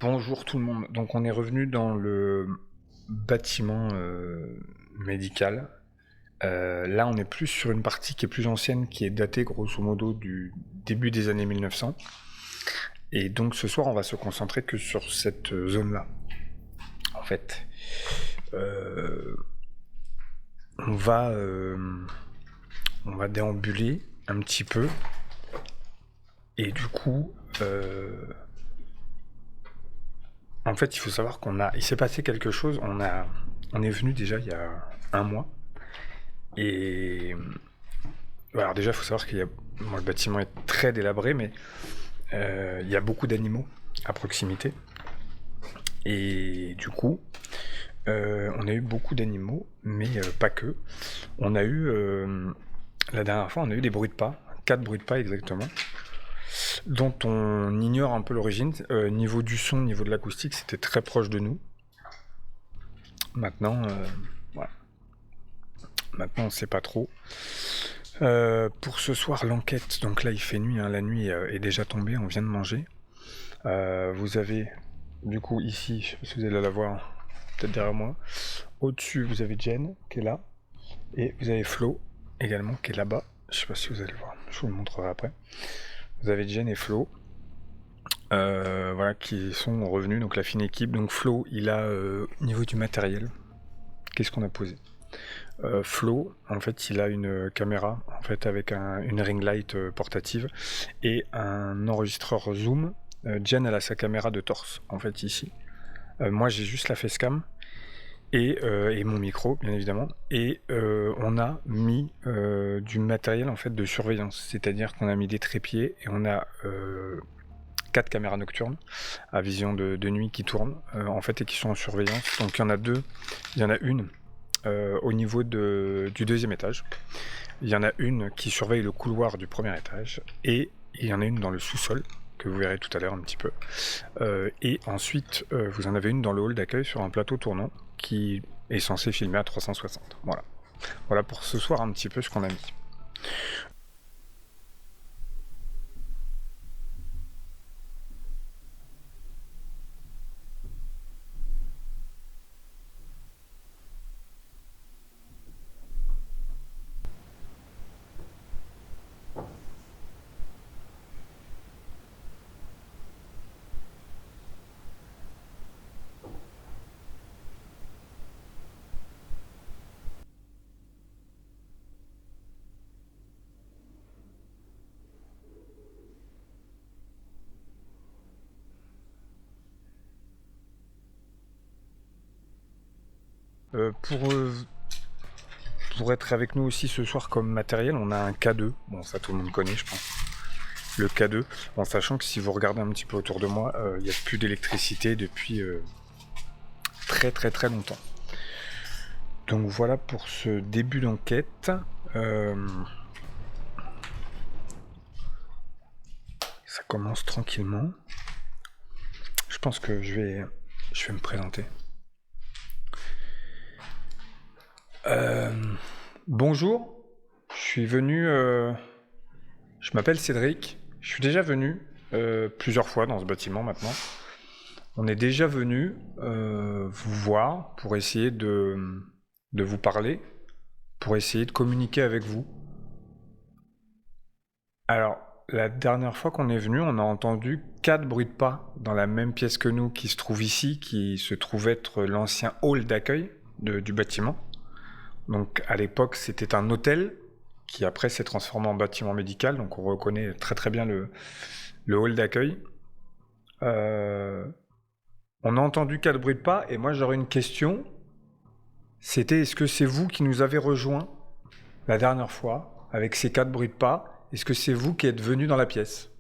Bonjour tout le monde. Donc on est revenu dans le bâtiment médical. Là on est plus sur une partie qui est plus ancienne, qui est datée grosso modo du début des années 1900. Et donc ce soir on va se concentrer que sur cette zone-là. En fait, Euh, on va, euh, on va déambuler un petit peu. Et du coup, en fait il faut savoir il s'est passé quelque chose. On est venu déjà il y a un mois. Et alors déjà, il faut savoir le bâtiment est très délabré, mais il y a beaucoup d'animaux à proximité. Et du coup, on a eu beaucoup d'animaux, mais pas que. On a eu, la dernière fois, on a eu des bruits de pas, 4 bruits de pas exactement, dont on ignore un peu l'origine. Niveau du son, niveau de l'acoustique, c'était très proche de nous. Maintenant, voilà. Maintenant, on ne sait pas trop. Pour ce soir, l'enquête, donc là il fait nuit, hein, la nuit est déjà tombée, on vient de manger. Vous avez, du coup, ici, je sais pas si vous allez la voir, peut-être derrière moi. Au-dessus, vous avez Jen qui est là, et vous avez Flo également qui est là-bas. Je sais pas si vous allez le voir, je vous le montrerai après. Vous avez Jen et Flo, voilà, qui sont revenus, donc la fine équipe. Donc Flo, il a, au niveau du matériel, qu'est-ce qu'on a posé? Flo, en fait, il a une caméra, en fait, avec une ring light portative et un enregistreur zoom. Jen, elle a sa caméra de torse, en fait, ici. Moi, j'ai juste la facecam et mon micro, bien évidemment. Et on a mis du matériel, en fait, de surveillance. C'est-à-dire qu'on a mis des trépieds et on a 4 caméras nocturnes à vision de nuit qui tournent, en fait, et qui sont en surveillance. Donc, il y en a deux. Il y en a une au niveau du deuxième étage. Il y en a une qui surveille le couloir du premier étage et il y en a une dans le sous-sol que vous verrez tout à l'heure un petit peu. Et ensuite, vous en avez une dans le hall d'accueil sur un plateau tournant qui est censé filmer à 360. Voilà. Voilà pour ce soir un petit peu ce qu'on a mis. Euh, pour, euh, pour être avec nous aussi ce soir comme matériel, on a un K2. Bon, ça tout le monde connaît, je pense. Le K2, en sachant que si vous regardez un petit peu autour de moi, il n'y a plus d'électricité depuis très très très longtemps. Donc voilà pour ce début d'enquête. Ça commence tranquillement. Je pense que je vais me présenter. Euh, Bonjour, je suis venu. Je m'appelle Cédric. Je suis déjà venu plusieurs fois dans ce bâtiment maintenant. On est déjà venu vous voir pour essayer de vous parler, pour essayer de communiquer avec vous. Alors, la dernière fois qu'on est venu, on a entendu 4 bruits de pas dans la même pièce que nous qui se trouve ici, qui se trouve être l'ancien hall d'accueil du bâtiment. Donc à l'époque, c'était un hôtel qui après s'est transformé en bâtiment médical, donc on reconnaît très très bien le hall d'accueil. Euh, on a entendu 4 bruits de pas et moi j'aurais une question. C'était est-ce que c'est vous qui nous avez rejoints la dernière fois avec ces 4 bruits de pas? Est-ce que c'est vous qui êtes venu dans la pièce?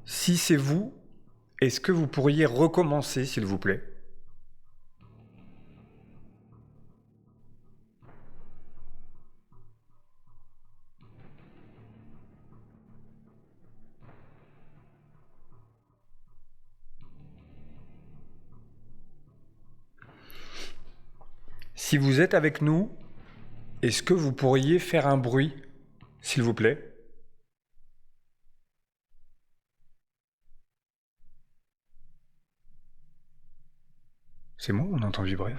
Si c'est vous, est-ce que vous pourriez recommencer s'il vous plaît? Si vous êtes avec nous, Est-ce que vous pourriez faire un bruit, s'il vous plaît? C'est moi ou on entend vibrer?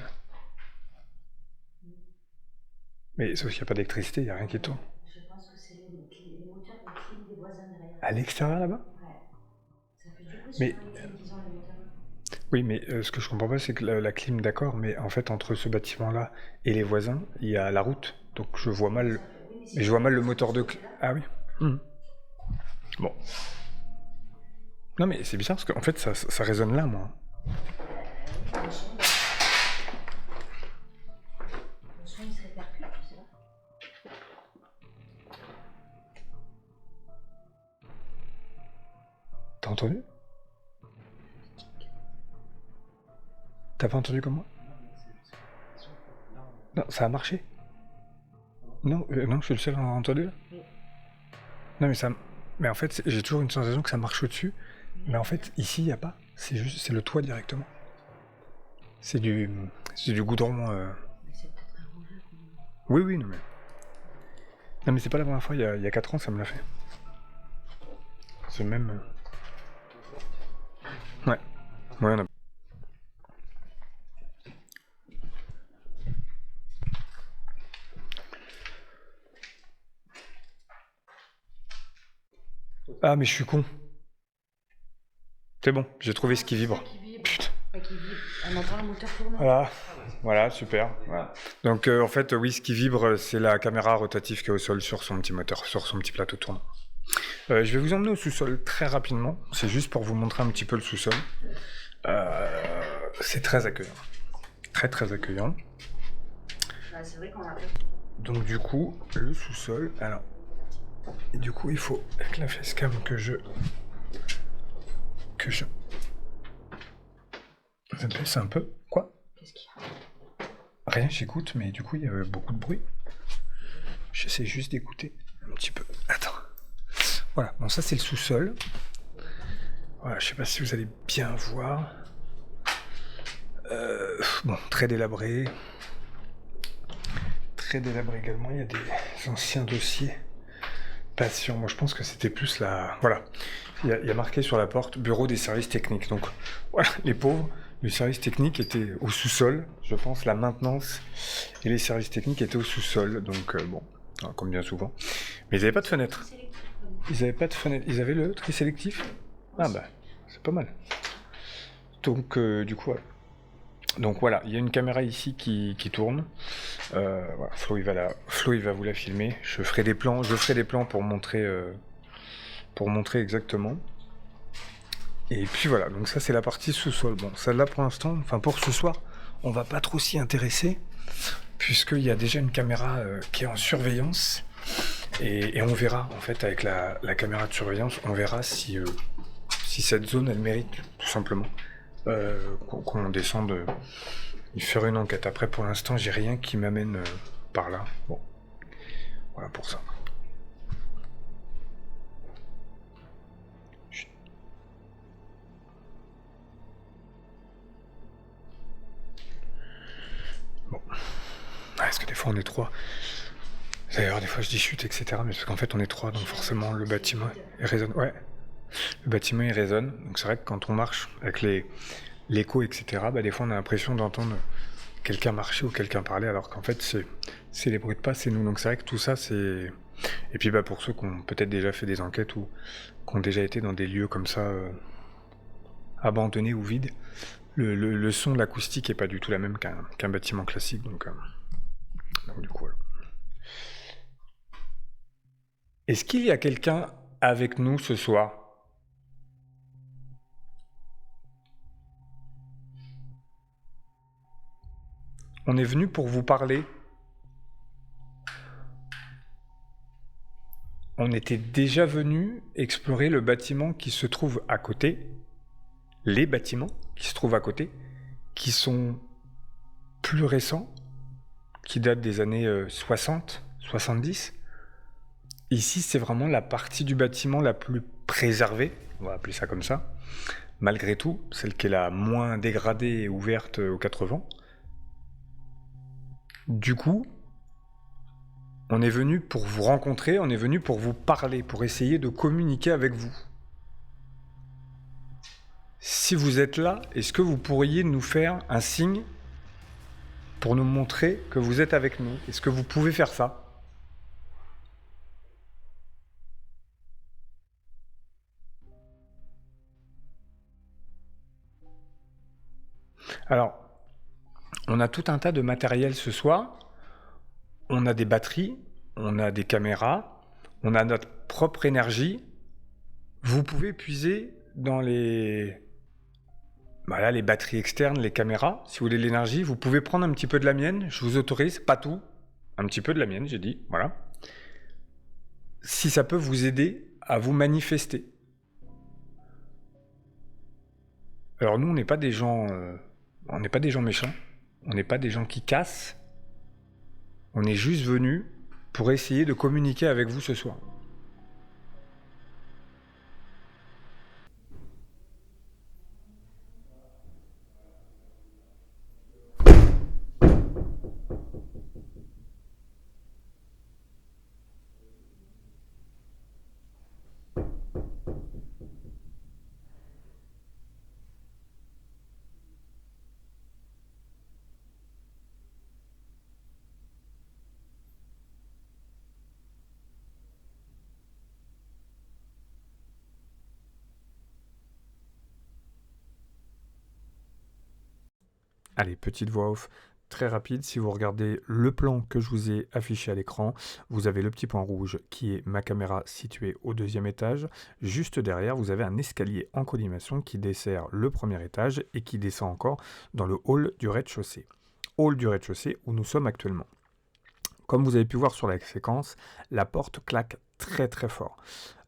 Mais sauf qu'il n'y a pas d'électricité, il n'y a rien qui tourne. Je pense que c'est les moteurs de clim des voisins derrière. À l'extérieur là-bas? Ouais. Ça fait du coup Mais- sur les clims qu'ils ont les moteurs. Oui, mais ce que je comprends pas, c'est que la clim, d'accord, mais en fait, entre ce bâtiment-là et les voisins, il y a la route. Donc je vois mal, Oui, mais je vois mal le moteur de clim. Ah oui. Mhm. Bon. Non, mais c'est bizarre parce qu'en fait, ça résonne là, moi. Le son il se répercute, je sais pas. T'as entendu? T'as pas entendu comme moi? Non, ça a marché. Non, non, je suis le seul à avoir entendu là. Oui. Non, mais ça. Mais en fait, j'ai toujours une sensation que ça marche au-dessus. Mais en fait, ici, il n'y a pas. C'est juste, c'est le toit directement. C'est du goudron. Mais c'est peut-être arrangé. Oui, oui, non mais. Non, mais c'est pas la première fois. Il y a 4 ans, ça me l'a fait. C'est le même. Ouais. Ouais, on a. Ah, mais je suis con. C'est bon, j'ai trouvé ce qui vibre. Qui vibre. Putain. Ouais, qui vibre. On entend le moteur tourner. Voilà, voilà, super. Voilà. Donc en fait, oui, ce qui vibre, c'est la caméra rotative qui est au sol sur son petit moteur, sur son petit plateau tournant. Je vais vous emmener au sous-sol très rapidement. C'est juste pour vous montrer un petit peu le sous-sol. C'est très accueillant. Très très accueillant. Ouais, c'est vrai qu'on a Donc du coup, le sous-sol, alors... Et du coup, il faut, avec la facecam que je baisse un peu. Quoi? Qu'est-ce qu'il y a? Rien, j'écoute, mais du coup, il y a beaucoup de bruit. J'essaie juste d'écouter un petit peu. Attends. Voilà, bon, ça c'est le sous-sol. Voilà, je sais pas si vous allez bien voir. Bon, très délabré. Très délabré également, il y a des anciens dossiers. Patient, moi je pense que c'était plus la... Voilà, il y a marqué sur la porte bureau des services techniques. Donc voilà, les pauvres, le service technique était au sous-sol. Je pense la maintenance et les services techniques étaient au sous-sol. Donc bon, comme bien souvent. Mais ils n'avaient pas de fenêtre. Ils n'avaient pas de fenêtre. Ils avaient le tri sélectif. Ah bah, c'est pas mal. Donc du coup, voilà. Donc voilà, il y a une caméra ici qui tourne. Voilà, Flo il va vous la filmer. Je ferai des plans pour montrer exactement. Et puis voilà, donc ça c'est la partie sous-sol. Bon, celle-là pour l'instant, enfin pour ce soir, on va pas trop s'y intéresser, puisqu'il y a déjà une caméra qui est en surveillance. Et on verra, en fait, avec la caméra de surveillance, on verra si cette zone, elle mérite, tout simplement, qu'on descende y faire une enquête. Après, pour l'instant, j'ai rien qui m'amène par là. Bon, voilà pour ça. Chut. Bon. Est-ce que des fois on est trois? D'ailleurs, des fois je dis chute, etc. Mais parce qu'en fait on est trois, donc forcément le bâtiment il résonne. Ouais, le bâtiment il résonne. Donc c'est vrai que quand on marche avec l'écho, etc., bah, des fois on a l'impression d'entendre quelqu'un marcher ou quelqu'un parler, alors qu'en fait c'est les bruits de pas, c'est nous. Donc c'est vrai que tout ça c'est... Et puis bah, pour ceux qui ont peut-être déjà fait des enquêtes ou qui ont déjà été dans des lieux comme ça, abandonnés ou vides, le son, l'acoustique est pas du tout la même qu'un bâtiment classique. Donc du coup, voilà. Est-ce qu'il y a quelqu'un avec nous ce soir? On est venu pour vous parler. On était déjà venu explorer le bâtiment qui se trouve à côté, les bâtiments qui se trouvent à côté, qui sont plus récents, qui datent des années 60, 70. Ici, c'est vraiment la partie du bâtiment la plus préservée, on va appeler ça comme ça, malgré tout, celle qui est la moins dégradée et ouverte aux 4 vents. Du coup, On est venu pour vous rencontrer, on est venu pour vous parler, pour essayer de communiquer avec vous. Si vous êtes là, est-ce que vous pourriez nous faire un signe pour nous montrer que vous êtes avec nous? Est-ce que vous pouvez faire ça? Alors, on a tout un tas de matériel ce soir. On a des batteries, on a des caméras, on a notre propre énergie. Vous pouvez puiser dans les batteries externes, les caméras. Si vous voulez de l'énergie, vous pouvez prendre un petit peu de la mienne. Je vous autorise, pas tout, un petit peu de la mienne, j'ai dit, voilà. Si ça peut vous aider à vous manifester. Alors nous, on n'est pas des gens méchants. On n'est pas des gens qui cassent. On est juste venus pour essayer de communiquer avec vous ce soir. Allez, petite voix off très rapide. Si vous regardez le plan que je vous ai affiché à l'écran, vous avez le petit point rouge qui est ma caméra située au 2e étage. Juste derrière, vous avez un escalier en collimation qui dessert le 1er étage et qui descend encore dans le hall du rez-de-chaussée. Hall du rez-de-chaussée où nous sommes actuellement. Comme vous avez pu voir sur la séquence, la porte claque très très fort.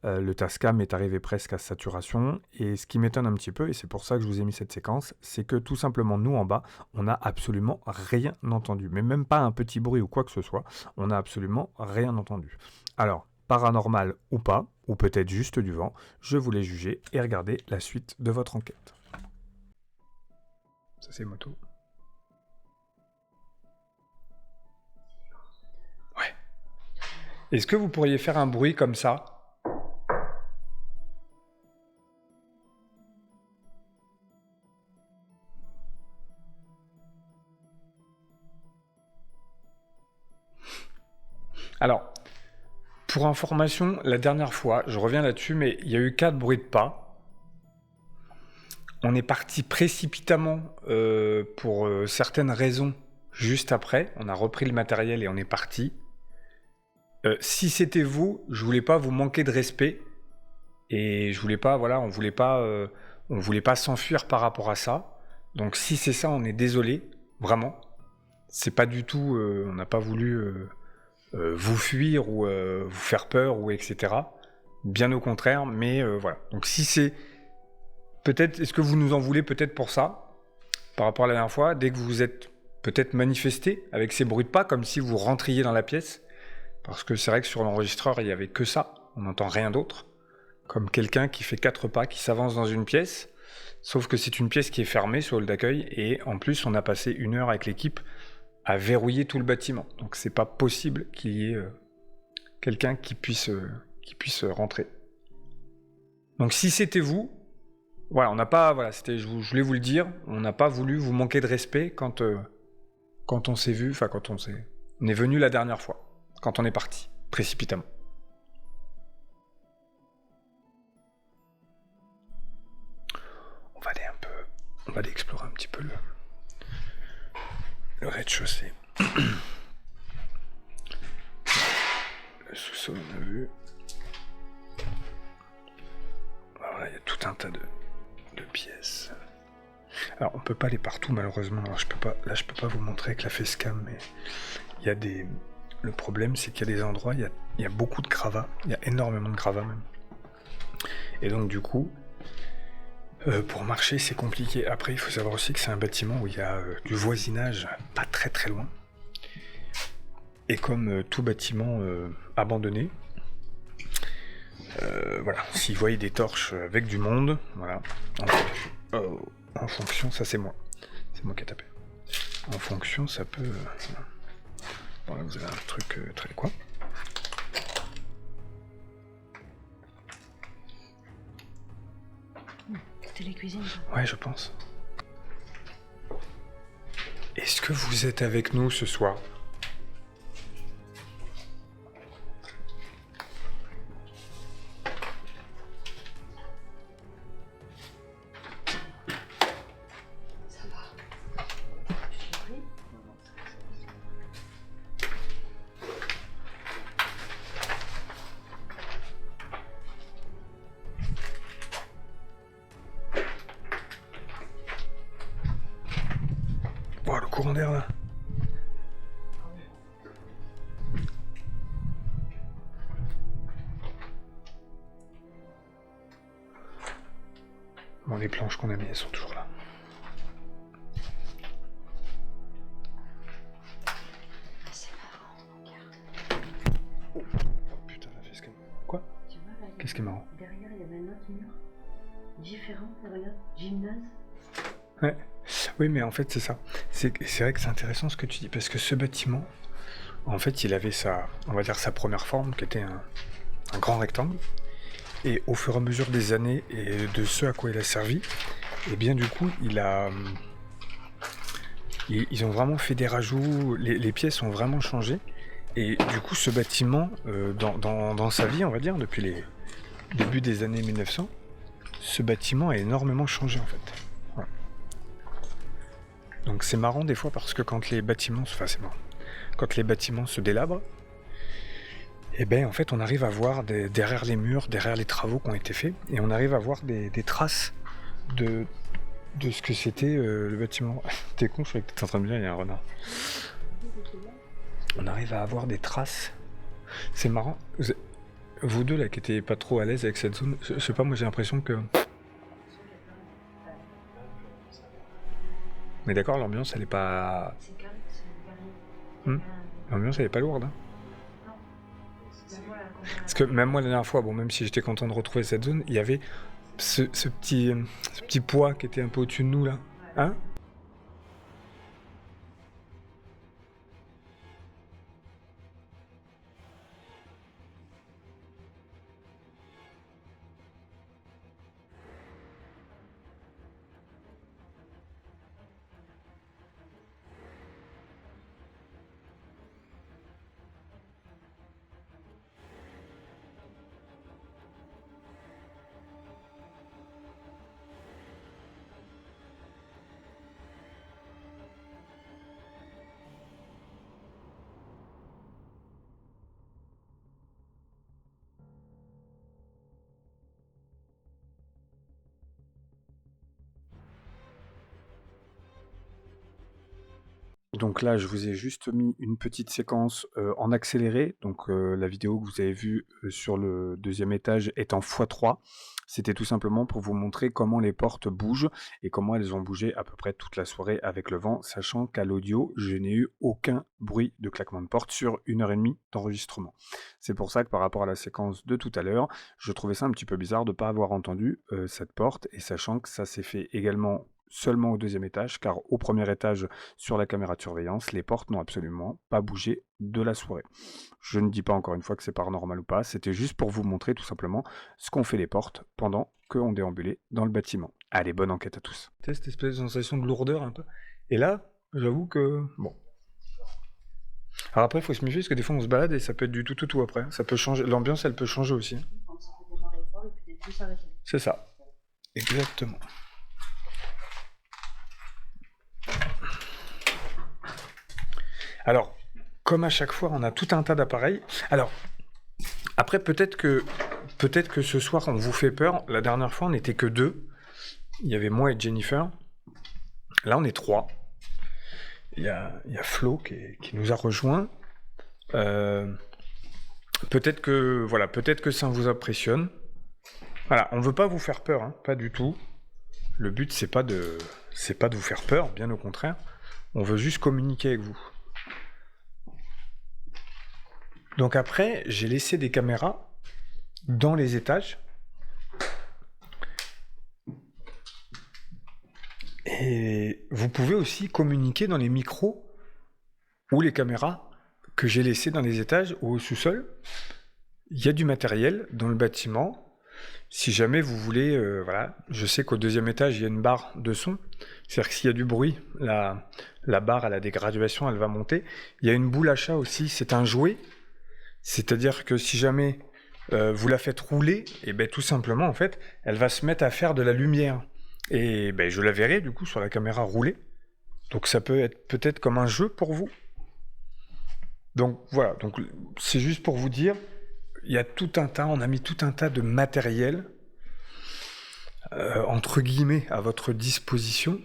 Le Tascam est arrivé presque à saturation, et ce qui m'étonne un petit peu, et c'est pour ça que je vous ai mis cette séquence, c'est que tout simplement nous en bas, on n'a absolument rien entendu, mais même pas un petit bruit ou quoi que ce soit, on n'a absolument rien entendu. Alors, paranormal ou pas, ou peut-être juste du vent, je vous laisse juger et regarder la suite de votre enquête. Ça c'est moto. Ouais. Est-ce que vous pourriez faire un bruit comme ça ? Alors, pour information, la dernière fois, je reviens là-dessus, mais il y a eu 4 bruits de pas. On est parti précipitamment pour certaines raisons juste après. On a repris le matériel et on est parti. Si c'était vous, je voulais pas vous manquer de respect. Et je voulais pas, voilà, on voulait pas s'enfuir par rapport à ça. Donc si c'est ça, on est désolé, vraiment. C'est pas du tout, on n'a pas voulu vous fuir ou vous faire peur ou etc. Bien au contraire, mais voilà. Donc si c'est peut-être, est-ce que vous nous en voulez peut-être pour ça, par rapport à la dernière fois, dès que vous vous êtes peut-être manifesté avec ces bruits de pas, comme si vous rentriez dans la pièce, parce que c'est vrai que sur l'enregistreur, il n'y avait que ça, on n'entend rien d'autre, comme quelqu'un qui fait 4 pas, qui s'avance dans une pièce, sauf que c'est une pièce qui est fermée sur le hall d'accueil, et en plus, on a passé 1 heure avec l'équipe à verrouiller tout le bâtiment. Donc c'est pas possible qu'il y ait quelqu'un qui puisse rentrer. Donc si c'était vous, voilà, on n'a pas, voilà, je voulais vous le dire, on n'a pas voulu vous manquer de respect quand on s'est vu, enfin quand on est venu la dernière fois, quand on est parti, précipitamment. On va aller explorer un petit peu le rez-de-chaussée. Le sous-sol, on a vu. Voilà, il y a tout un tas de pièces. Alors, on peut pas aller partout, malheureusement. Alors, je peux pas vous montrer avec la facecam, mais il y a des... Le problème, c'est qu'il y a des endroits, il y a beaucoup de gravats. Il y a énormément de gravats, même. Et donc, du coup... pour marcher, c'est compliqué. Après, il faut savoir aussi que c'est un bâtiment où il y a du voisinage pas très très loin. Et comme tout bâtiment abandonné, voilà, s'ils voyaient des torches avec du monde, voilà, en fonction, ça c'est moi qui ai tapé. En fonction, ça peut Bon, là, vous avez un truc très quoi. C'était les cuisines, ça. Ouais, je pense. Est-ce que vous êtes avec nous ce soir? Ça va. Je t'ai pris. Oh, le courant d'air là. Bon, les planches qu'on a mis, elles sont toujours là. Ah, c'est marrant, regarde. Oh putain, la fesse. Quoi? Tu vois, là, Qu'est-ce qui est marrant? derrière, il y avait un autre mur. Différent, là, regarde. Gymnase. Ouais. Oui, mais en fait, c'est ça. C'est vrai que c'est intéressant ce que tu dis, parce que ce bâtiment, en fait, il avait on va dire sa première forme, qui était un grand rectangle. Et au fur et à mesure des années et de ce à quoi il a servi, et bien du coup, ils ont vraiment fait des rajouts, les pièces ont vraiment changé. Et du coup, ce bâtiment, dans sa vie, on va dire, depuis les débuts des années 1900, ce bâtiment a énormément changé en fait. Voilà. Donc c'est marrant des fois parce que quand les bâtiments, enfin c'est marrant, quand les bâtiments se délabrent, et ben en fait on arrive à voir derrière les murs, derrière les travaux qui ont été faits, et on arrive à voir des traces de ce que c'était le bâtiment. T'es con, je croyais que t'étais en train de me dire il y a un renard. On arrive à avoir des traces. C'est marrant. Vous deux là qui étiez pas trop à l'aise avec cette zone, je sais pas, moi j'ai l'impression que... Mais d'accord, l'ambiance elle est pas... C'est calme, c'est calme. L'ambiance elle est pas lourde. Hein. Non. Mais voilà, Parce que même moi la dernière fois, bon même si j'étais content de retrouver cette zone, il y avait ce petit poids qui était un peu au-dessus de nous là. Hein? Donc là, je vous ai juste mis une petite séquence en accéléré. Donc la vidéo que vous avez vue sur le deuxième étage est en x3. C'était tout simplement pour vous montrer comment les portes bougent et comment elles ont bougé à peu près toute la soirée avec le vent, sachant qu'à l'audio, je n'ai eu aucun bruit de claquement de porte sur 1h30 d'enregistrement. C'est pour ça que par rapport à la séquence de tout à l'heure, je trouvais ça un petit peu bizarre de ne pas avoir entendu cette porte, et sachant que ça s'est fait également seulement au deuxième étage, car au premier étage, sur la caméra de surveillance, les portes n'ont absolument pas bougé de la soirée. Je ne dis pas encore une fois que c'est paranormal ou pas, c'était juste pour vous montrer tout simplement ce qu'ont fait les portes pendant qu'on déambulait dans le bâtiment. Allez, bonne enquête à tous. Tu sais, cette espèce de sensation de lourdeur un peu. Et là, j'avoue que... Bon. Alors après, il faut se méfier parce que des fois on se balade et ça peut être du tout après. Ça peut changer, l'ambiance elle peut changer aussi. Comme ça peut démarrer fort et puis des coups s'arrêter. C'est ça. Exactement. Alors, comme à chaque fois, on a tout un tas d'appareils. Alors, après, peut-être que ce soir, on vous fait peur. La dernière fois, on n'était que 2. Il y avait moi et Jennifer. Là, on est 3. Il y a Flo qui nous a rejoints. Peut-être que ça vous impressionne. Voilà, on veut pas vous faire peur, hein, pas du tout. Le but, c'est pas de vous faire peur, bien au contraire. On veut juste communiquer avec vous. Donc après, j'ai laissé des caméras dans les étages. Et vous pouvez aussi communiquer dans les micros ou les caméras que j'ai laissé dans les étages ou au sous-sol. Il y a du matériel dans le bâtiment. Si jamais vous voulez, voilà, je sais qu'au deuxième étage, il y a une barre de son. C'est-à-dire que s'il y a du bruit, la barre, elle a des graduations, elle va monter. Il y a une boule à chat aussi, c'est un jouet. C'est-à-dire que si jamais vous la faites rouler, et ben tout simplement, en fait, elle va se mettre à faire de la lumière. Et ben je la verrai, du coup, sur la caméra rouler. Donc ça peut être peut-être comme un jeu pour vous. Donc voilà, donc c'est juste pour vous dire, il y a tout un tas, on a mis tout un tas de matériel, entre guillemets, à votre disposition.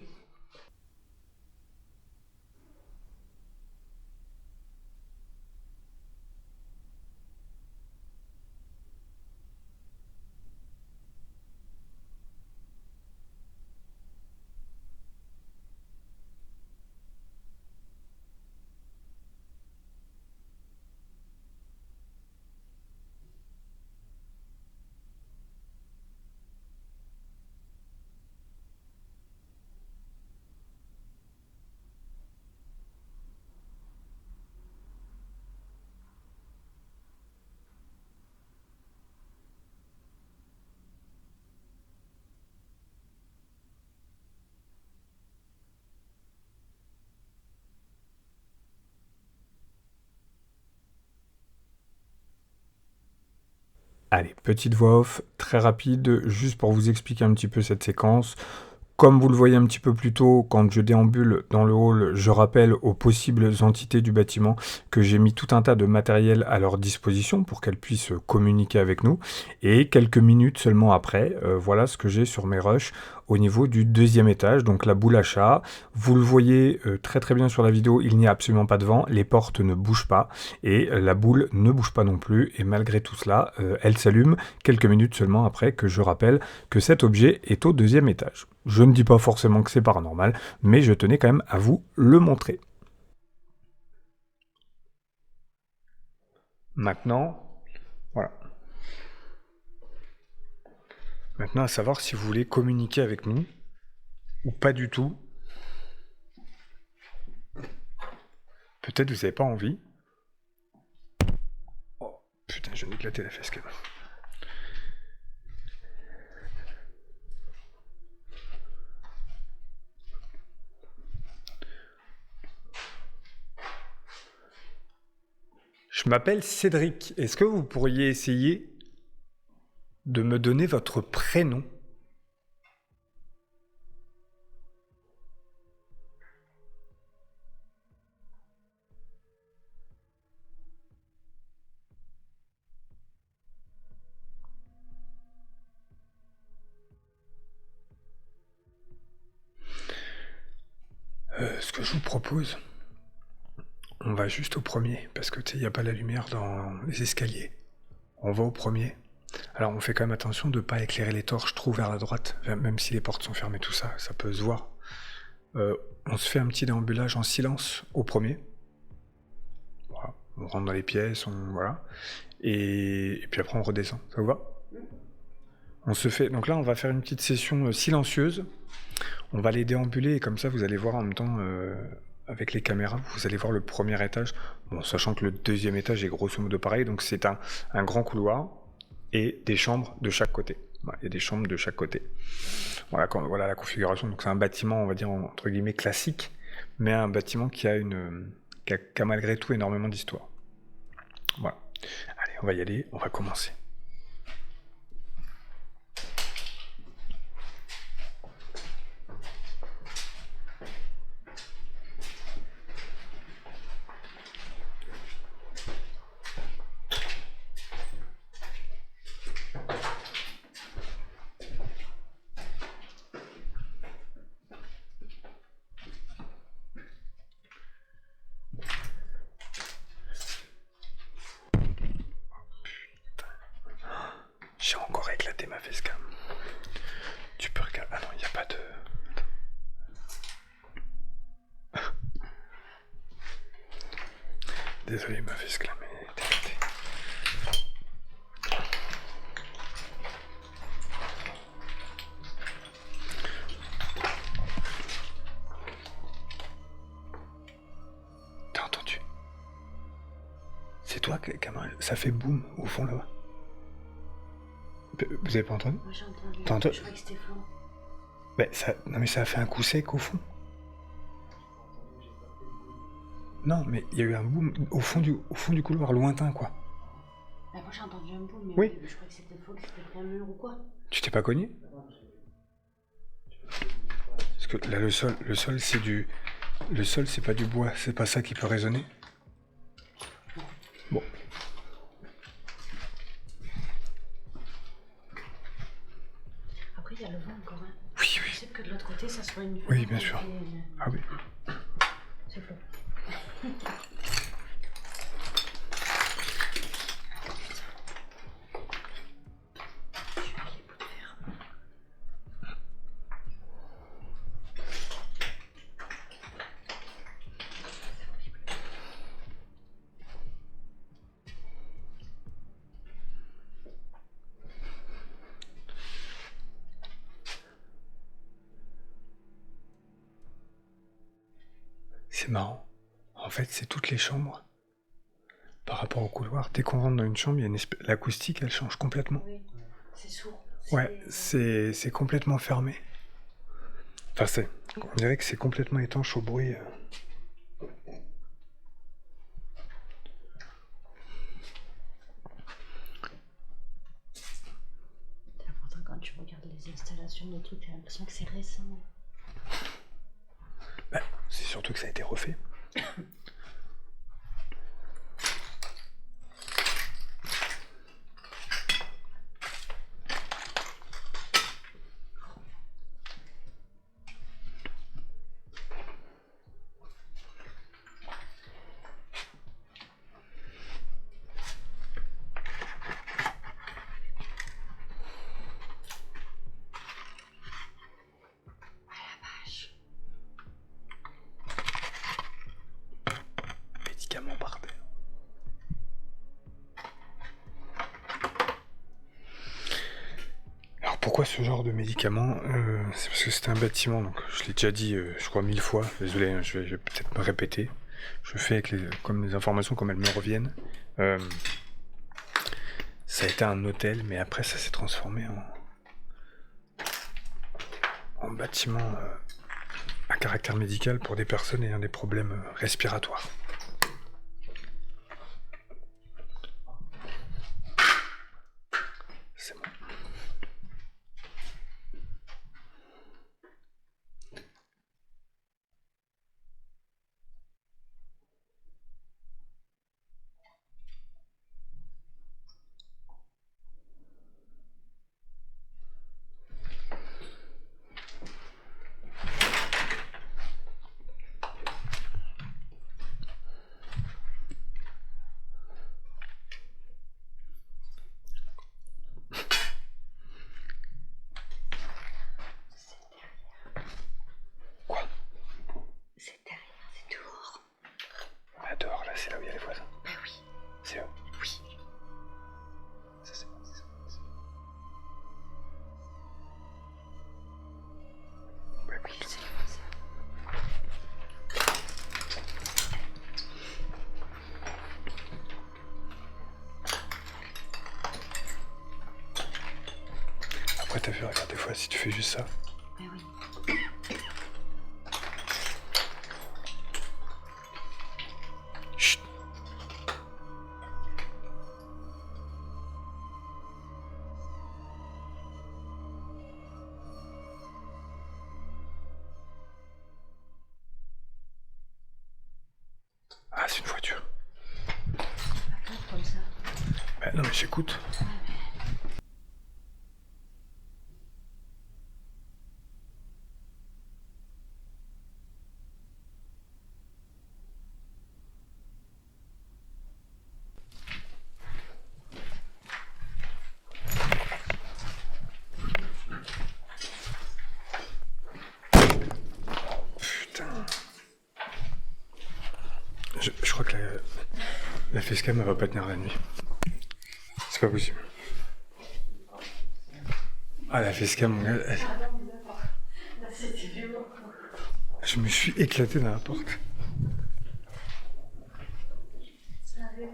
Allez, petite voix off, très rapide, juste pour vous expliquer un petit peu cette séquence. Comme vous le voyez un petit peu plus tôt, quand je déambule dans le hall, je rappelle aux possibles entités du bâtiment que j'ai mis tout un tas de matériel à leur disposition pour qu'elles puissent communiquer avec nous. Et quelques minutes seulement après, voilà ce que j'ai sur mes rushs au niveau du deuxième étage, donc la boule à chat. Vous le voyez très très bien sur la vidéo, il n'y a absolument pas de vent, les portes ne bougent pas et la boule ne bouge pas non plus. Et malgré tout cela, elle s'allume quelques minutes seulement après que je rappelle que cet objet est au deuxième étage. Je ne dis pas forcément que c'est paranormal, mais je tenais quand même à vous le montrer. Maintenant, voilà. Maintenant, à savoir si vous voulez communiquer avec nous ou pas du tout. Peut-être vous n'avez pas envie. Oh putain, je vais éclater la fesse quand même. Je m'appelle Cédric. Est-ce que vous pourriez essayer de me donner votre prénom ? Ce que je vous propose, on va juste au premier, parce que tu sais, il n'y a pas la lumière dans les escaliers. On va au premier. Alors on fait quand même attention de ne pas éclairer les torches trop vers la droite, même si les portes sont fermées, tout ça, ça peut se voir. On se fait un petit déambulage en silence au premier. Voilà. On rentre dans les pièces, voilà. Et puis après on redescend, ça vous va ? On se fait. Donc là on va faire une petite session silencieuse. On va les déambuler et comme ça vous allez voir en même temps avec les caméras, vous allez voir le premier étage. Bon, sachant que le deuxième étage est grosso modo pareil, donc c'est un grand couloir et des chambres de chaque côté. Voilà, il y a des chambres de chaque côté. Voilà la configuration. Donc c'est un bâtiment, on va dire entre guillemets classique, mais un bâtiment qui a malgré tout énormément d'histoire. Voilà. Allez, on va y aller, on va commencer. J'ai encore éclaté ma facecam. Tu peux regarder. Ah non, il n'y a pas de. Désolé, ma facecam est éclatée. T'as entendu ? C'est toi, Cameron? Ça fait boum au fond là-bas. Vous avez pas entendu? Moi j'ai entendu. T'as entendu? Je crois que c'était Flo. Non mais ça a fait un coup sec au fond. Non mais il y a eu un boom au fond du couloir lointain quoi. Bah, moi j'ai entendu un bout, mais Oui. je crois que c'était Flo qui s'était pris un mur ou quoi. Tu t'es pas cogné? Parce que là le sol c'est du... Le sol c'est pas du bois, c'est pas ça qui peut résonner. Bon. Après il y a le vent encore. Hein. Oui, Je oui. sais que de l'autre côté ça soit une. Oui, bien sûr. Ah oui. C'est Flo. C'est marrant. En fait, c'est toutes les chambres. Par rapport au couloir, dès qu'on rentre dans une chambre, il y a l'acoustique, elle change complètement. Oui, c'est sourd. Ouais, c'est complètement fermé. Enfin, on dirait que c'est complètement étanche au bruit. C'est important quand tu regardes les installations de trucs, t'as l'impression que c'est récent. Bah, c'est surtout que ça a été refait. Médicaments par terre. Alors pourquoi ce genre de médicaments? C'est parce que c'était un bâtiment, donc je l'ai déjà dit, je crois 1000 fois. Désolé, hein, je vais peut-être me répéter. Je fais avec comme les informations comme elles me reviennent. Ça a été un hôtel, mais après ça s'est transformé en bâtiment à caractère médical pour des personnes ayant des problèmes respiratoires. C'est bon. Quoi? C'est derrière, c'est dehors. Bah dehors, là, c'est là où il y a les voisins. Bah oui. C'est eux. Oui. Ça, c'est bon, c'est ça. Bah écoute. C'est les voisins. Après, t'as vu, regarde, des fois, si tu fais juste ça. Bah oui. Chut. Ah, c'est une voiture. Pas peur comme ça. Bah non, mais j'écoute. Putain. Je crois que la facecam, elle va pas tenir la nuit. C'est pas possible. Ah, la facecam, mon gars, Là c'était violent. je me suis éclaté dans la porte. Ça arrive.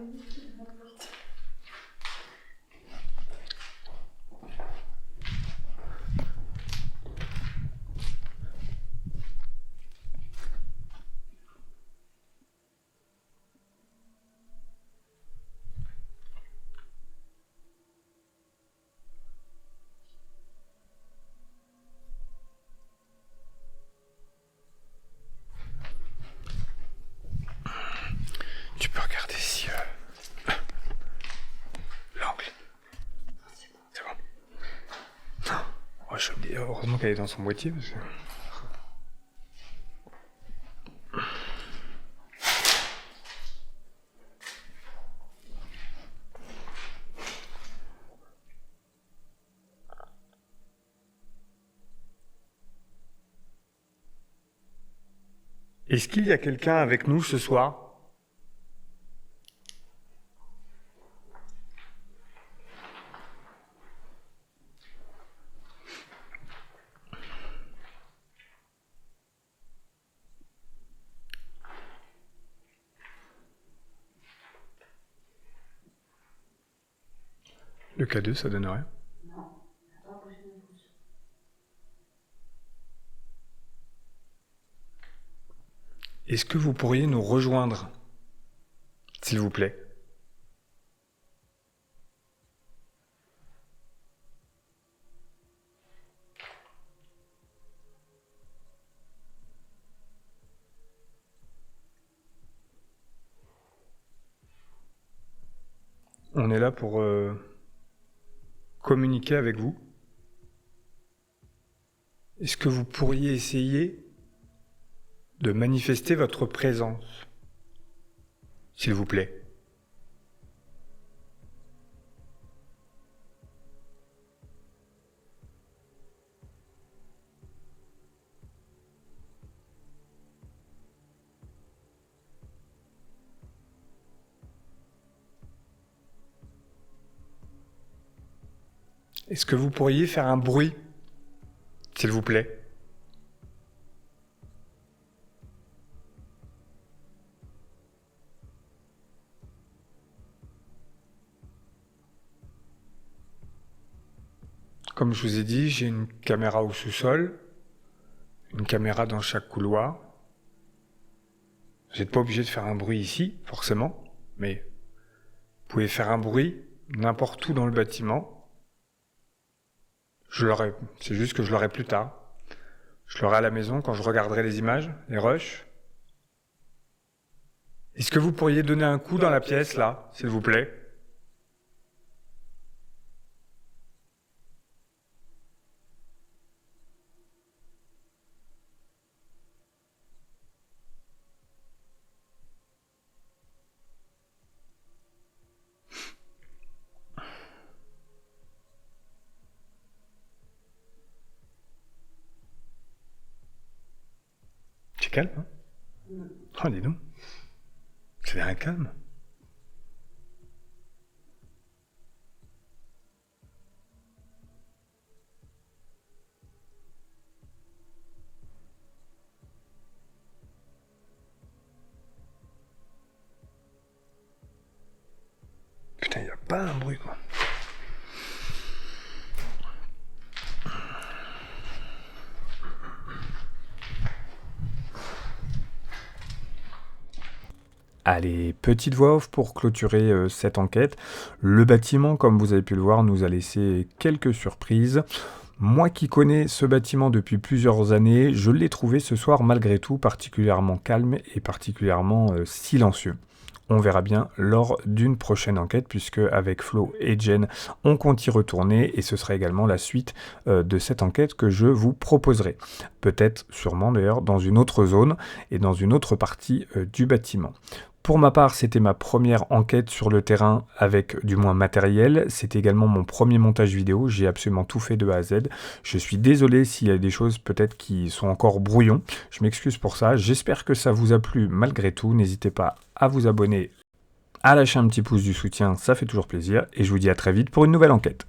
qu'elle est dans son boîtier. Parce que... Est-ce qu'il y a quelqu'un avec nous ce soir ? Le K2, ça donne rien. Non, attends, bouger mon pouce. Est-ce que vous pourriez nous rejoindre, s'il vous plaît ? On est là pour communiquer avec vous. Est-ce que vous pourriez essayer de manifester votre présence, s'il vous plaît ? Est-ce que vous pourriez faire un bruit, s'il vous plaît ? Comme je vous ai dit, j'ai une caméra au sous-sol, une caméra dans chaque couloir. Vous n'êtes pas obligé de faire un bruit ici, forcément, mais vous pouvez faire un bruit n'importe où dans le bâtiment. C'est juste que je l'aurai plus tard. Je l'aurai à la maison quand je regarderai les images, les rushs. Est-ce que vous pourriez donner un coup dans la pièce, là, s'il vous plaît ? C'est calme, hein ? Oh, dis donc. C'est un calme. Putain, il n'y a pas un bruit, quoi. Allez, petite voix off pour clôturer cette enquête. Le bâtiment, comme vous avez pu le voir, nous a laissé quelques surprises. Moi qui connais ce bâtiment depuis plusieurs années, je l'ai trouvé ce soir malgré tout particulièrement calme et particulièrement silencieux. On verra bien lors d'une prochaine enquête, puisque avec Flo et Jen, on compte y retourner, et ce sera également la suite de cette enquête que je vous proposerai. Peut-être, sûrement d'ailleurs, dans une autre zone et dans une autre partie du bâtiment. Pour ma part, c'était ma première enquête sur le terrain avec du moins matériel. C'était également mon premier montage vidéo. J'ai absolument tout fait de A à Z. Je suis désolé s'il y a des choses peut-être qui sont encore brouillons. Je m'excuse pour ça. J'espère que ça vous a plu malgré tout. N'hésitez pas à vous abonner, à lâcher un petit pouce du soutien. Ça fait toujours plaisir. Et je vous dis à très vite pour une nouvelle enquête.